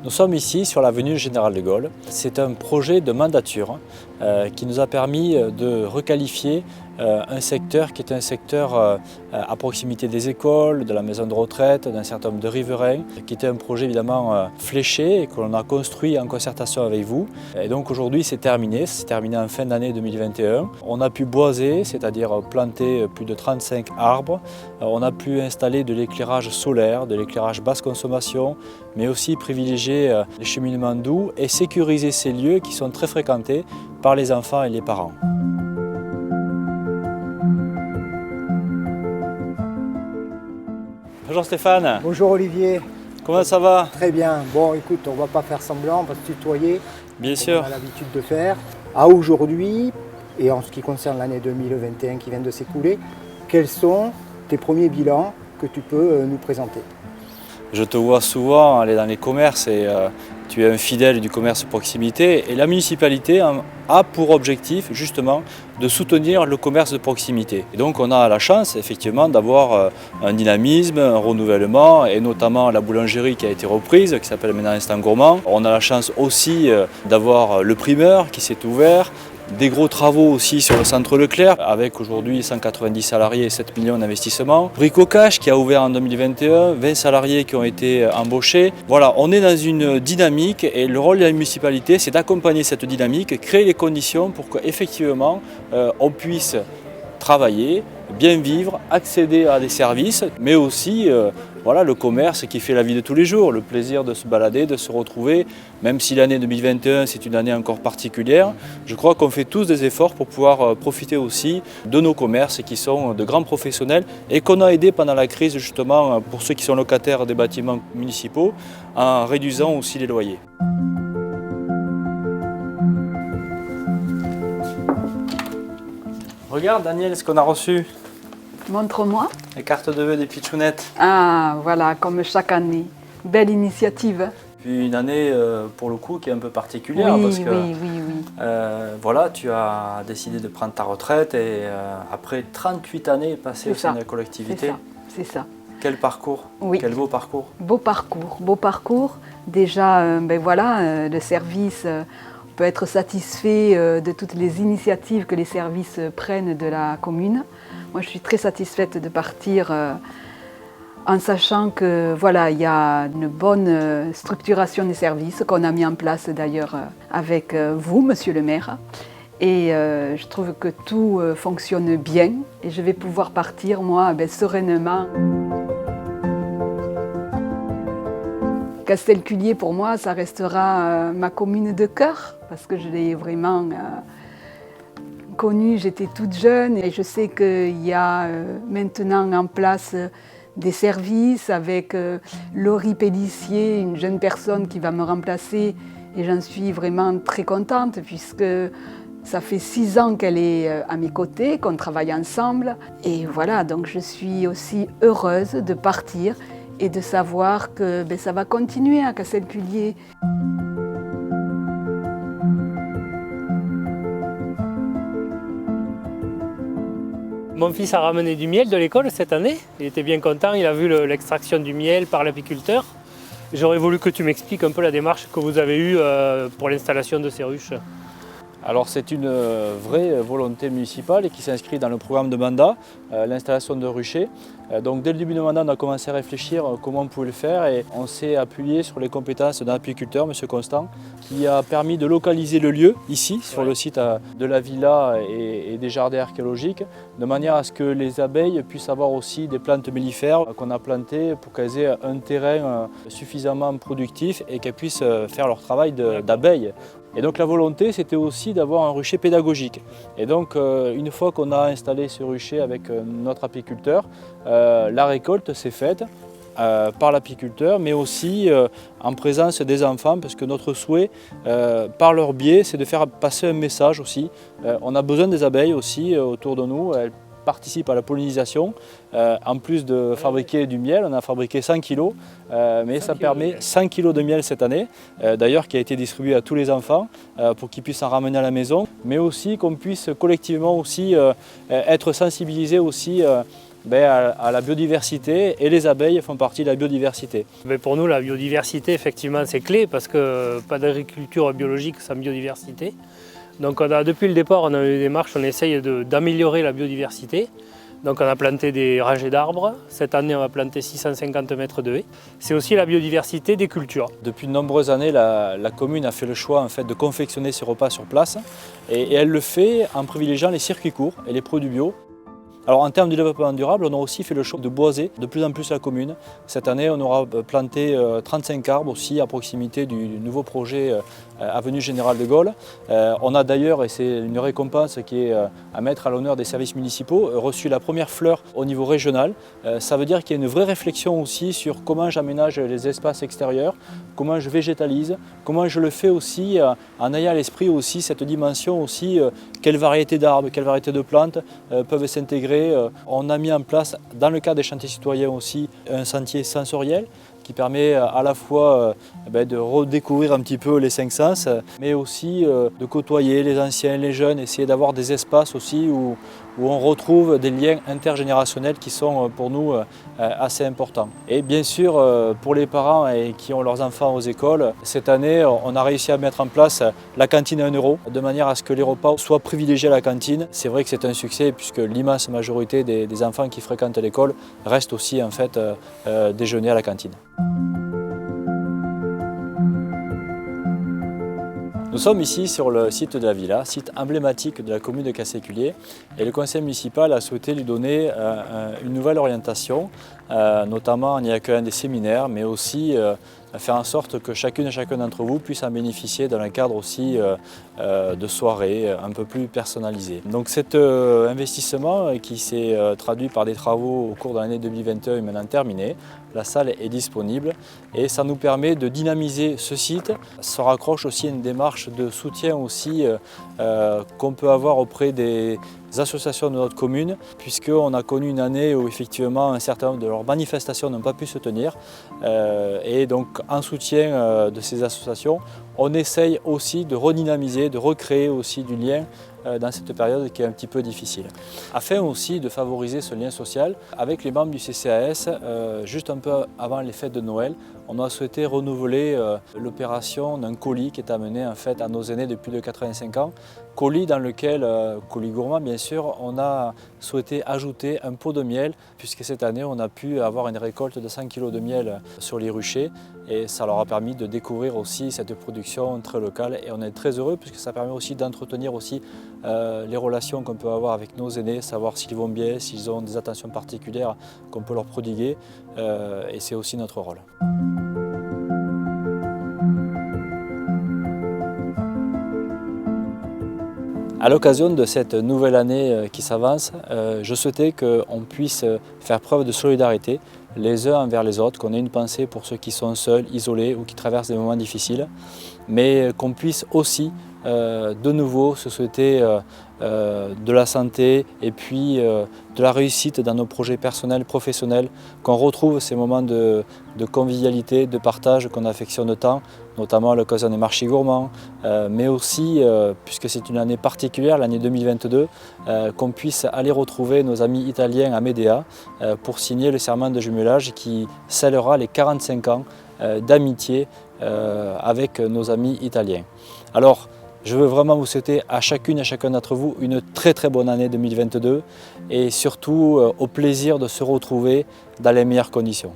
Nous sommes ici sur l'avenue Général de Gaulle. C'est un projet de mandature qui nous a permis de requalifier un secteur qui est un secteur à proximité des écoles, de la maison de retraite, d'un certain nombre de riverains, qui était un projet évidemment fléché et que l'on a construit en concertation avec vous. Et donc aujourd'hui c'est terminé en fin d'année 2021. On a pu boiser, c'est-à-dire planter plus de 35 arbres. On a pu installer de l'éclairage solaire, de l'éclairage basse consommation, mais aussi privilégier les cheminements doux et sécuriser ces lieux qui sont très fréquentés par les enfants et les parents. Bonjour Stéphane. Bonjour Olivier. Comment ça va? Très bien. Bon écoute, on va pas faire semblant, on va se tutoyer. Bien sûr. On a l'habitude de faire. À aujourd'hui, et en ce qui concerne l'année 2021 qui vient de s'écouler, quels sont tes premiers bilans que tu peux nous présenter? Je te vois souvent aller dans les commerces et tu es un fidèle du commerce proximité et la municipalité a pour objectif justement de soutenir le commerce de proximité. Et donc on a la chance effectivement d'avoir un dynamisme, un renouvellement et notamment la boulangerie qui a été reprise, qui s'appelle maintenant Instant Gourmand. On a la chance aussi d'avoir le primeur qui s'est ouvert. Des gros travaux aussi sur le centre Leclerc, avec aujourd'hui 190 salariés et 7 millions d'investissements. Bricocash qui a ouvert en 2021, 20 salariés qui ont été embauchés. Voilà, on est dans une dynamique et le rôle de la municipalité, c'est d'accompagner cette dynamique, créer les conditions pour qu'effectivement on puisse travailler, bien vivre, accéder à des services, mais aussi voilà, le commerce qui fait la vie de tous les jours, le plaisir de se balader, de se retrouver. Même si l'année 2021 c'est une année encore particulière, je crois qu'on fait tous des efforts pour pouvoir profiter aussi de nos commerces qui sont de grands professionnels et qu'on a aidé pendant la crise justement pour ceux qui sont locataires des bâtiments municipaux en réduisant aussi les loyers. Regarde Daniel ce qu'on a reçu. Montre-moi. Les cartes de vœux des pitchounettes. Ah, voilà, comme chaque année. Belle initiative. Puis une année, pour le coup, qui est un peu particulière. Oui, parce que, oui. voilà, tu as décidé de prendre ta retraite et après 38 années passées au sein de la collectivité. C'est ça. Quel parcours, oui. Quel beau parcours. Beau parcours. Déjà, le service peut être satisfait de toutes les initiatives que les services prennent de la commune. Moi, je suis très satisfaite de partir en sachant que voilà, il y a une bonne structuration des services qu'on a mis en place d'ailleurs avec vous, Monsieur le maire. Et je trouve que tout fonctionne bien et je vais pouvoir partir, moi, sereinement. Castelculier, pour moi, ça restera ma commune de cœur parce que je l'ai vraiment connue, j'étais toute jeune et je sais qu'il y a maintenant en place des services avec Laurie Pellissier, une jeune personne qui va me remplacer et j'en suis vraiment très contente puisque ça fait 6 ans qu'elle est à mes côtés, qu'on travaille ensemble et voilà, donc je suis aussi heureuse de partir et de savoir que ça va continuer à Castelculier. Mon fils a ramené du miel de l'école cette année. Il était bien content, il a vu l'extraction du miel par l'apiculteur. J'aurais voulu que tu m'expliques un peu la démarche que vous avez eue pour l'installation de ces ruches. Alors c'est une vraie volonté municipale et qui s'inscrit dans le programme de mandat, l'installation de ruchers. Donc dès le début de mandat, on a commencé à réfléchir comment on pouvait le faire et on s'est appuyé sur les compétences d'un apiculteur, M. Constant, qui a permis de localiser le lieu ici, sur le site de la villa et des jardins archéologiques, de manière à ce que les abeilles puissent avoir aussi des plantes mellifères qu'on a plantées pour qu'elles aient un terrain suffisamment productif et qu'elles puissent faire leur travail d'abeilles. Et donc la volonté, c'était aussi d'avoir un rucher pédagogique. Et donc une fois qu'on a installé ce rucher avec notre apiculteur, la récolte s'est faite par l'apiculteur, mais aussi en présence des enfants, parce que notre souhait, par leur biais, c'est de faire passer un message aussi. On a besoin des abeilles aussi autour de nous. Elles participe à la pollinisation. En plus de fabriquer du miel, on a fabriqué 100 kg, mais ça permet 100 kg de miel cette année, d'ailleurs qui a été distribué à tous les enfants pour qu'ils puissent en ramener à la maison, mais aussi qu'on puisse collectivement aussi être sensibilisés aussi à la biodiversité, et les abeilles font partie de la biodiversité. Mais pour nous, la biodiversité, effectivement, c'est clé parce que pas d'agriculture biologique sans biodiversité. Donc depuis le départ, on a eu des démarches, on essaye d'améliorer la biodiversité. Donc on a planté des rangées d'arbres. Cette année, on va planter 650 mètres de haies. C'est aussi la biodiversité des cultures. Depuis de nombreuses années, la commune a fait le choix en fait, de confectionner ses repas sur place. Et elle le fait en privilégiant les circuits courts et les produits bio. Alors en termes de développement durable, on a aussi fait le choix de boiser de plus en plus la commune. Cette année, on aura planté 35 arbres aussi à proximité du nouveau projet Avenue Général de Gaulle. On a d'ailleurs, et c'est une récompense qui est à mettre à l'honneur des services municipaux, reçu la première fleur au niveau régional. Ça veut dire qu'il y a une vraie réflexion aussi sur comment j'aménage les espaces extérieurs, comment je végétalise, comment je le fais aussi en ayant à l'esprit aussi cette dimension aussi, quelles variétés d'arbres, quelles variétés de plantes peuvent s'intégrer. On a mis en place, dans le cadre des chantiers citoyens aussi, un sentier sensoriel qui permet à la fois de redécouvrir un petit peu les 5 sens, mais aussi de côtoyer les anciens, les jeunes, essayer d'avoir des espaces aussi où on retrouve des liens intergénérationnels qui sont pour nous assez importants. Et bien sûr, pour les parents qui ont leurs enfants aux écoles, cette année, on a réussi à mettre en place la cantine à 1 € de manière à ce que les repas soient privilégiés à la cantine. C'est vrai que c'est un succès puisque l'immense majorité des enfants qui fréquentent l'école restent aussi en fait déjeuner à la cantine. Nous sommes ici sur le site de la Villa, site emblématique de la commune de Cassé-Culier, et le conseil municipal a souhaité lui donner une nouvelle orientation, notamment en y accueillant des séminaires, mais aussi faire en sorte que chacune et chacun d'entre vous puisse en bénéficier dans un cadre aussi de soirée un peu plus personnalisé. Donc cet investissement qui s'est traduit par des travaux au cours de l'année 2021 est maintenant terminé. La salle est disponible et ça nous permet de dynamiser ce site. Ça raccroche aussi à une démarche de soutien aussi qu'on peut avoir auprès des associations de notre commune, puisqu'on a connu une année où effectivement un certain nombre de leurs manifestations n'ont pas pu se tenir. Et donc en soutien de ces associations, on essaye aussi de redynamiser, de recréer aussi du lien dans cette période qui est un petit peu difficile. Afin aussi de favoriser ce lien social, avec les membres du CCAS, juste un peu avant les fêtes de Noël, on a souhaité renouveler l'opération d'un colis qui est amené en fait à nos aînés de plus de 85 ans. Colis dans lequel, colis gourmand bien sûr, on a souhaité ajouter un pot de miel, puisque cette année on a pu avoir une récolte de 100 kg de miel sur les ruchers, et ça leur a permis de découvrir aussi cette production très locale, et on est très heureux puisque ça permet aussi d'entretenir aussi les relations qu'on peut avoir avec nos aînés, savoir s'ils vont bien, s'ils ont des attentions particulières qu'on peut leur prodiguer, et c'est aussi notre rôle. À l'occasion de cette nouvelle année qui s'avance, je souhaitais qu'on puisse faire preuve de solidarité les uns envers les autres, qu'on ait une pensée pour ceux qui sont seuls, isolés ou qui traversent des moments difficiles, mais qu'on puisse aussi de nouveau se souhaiter de la santé et puis de la réussite dans nos projets personnels, professionnels, qu'on retrouve ces moments de convivialité, de partage qu'on affectionne tant, notamment à l'occasion des marchés gourmands, mais aussi, puisque c'est une année particulière, l'année 2022, qu'on puisse aller retrouver nos amis italiens à Médéa pour signer le serment de jumelage qui scellera les 45 ans d'amitié avec nos amis italiens. Alors, je veux vraiment vous souhaiter à chacune et à chacun d'entre vous une très très bonne année 2022 et surtout au plaisir de se retrouver dans les meilleures conditions.